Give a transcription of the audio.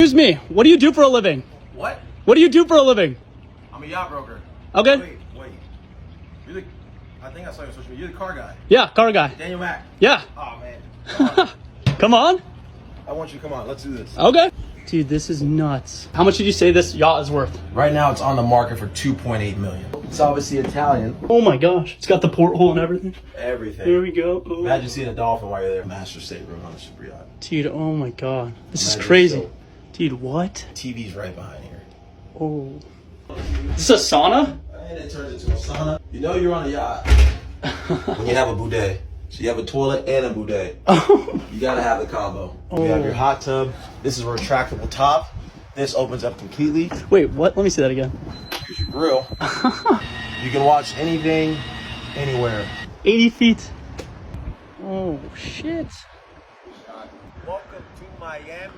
Excuse me, what do you do for a living? What? What do you do for a living? I'm a yacht broker. Okay. Wait. You're the, I think I saw you on social media. You're the car guy. Yeah, car guy. Daniel Mack. Yeah. Oh, man. Come on. Come on. I want you to come on. Let's do this. Okay. Dude, this is nuts. How much did you say this yacht is worth? Right now, it's on the market for $2.8 million. It's obviously Italian. Oh my gosh. It's got the porthole and everything. Everything. There we go. Oh. Imagine seeing a dolphin while you're there. Master stateroom on a super yacht. Dude, oh my god. This Imagine is crazy. so. Dude, what? TV's right behind here. Oh. Is this a sauna? And it turns into a sauna. You know you're on a yacht when you have a bidet. So you have a toilet and a bidet. Oh. You gotta have the combo. You have your hot tub. This is a retractable top. This opens up completely. Wait, what? Let me see that again. Here's your grill. You can watch anything, anywhere. 80 feet. Oh, shit. Welcome to Miami.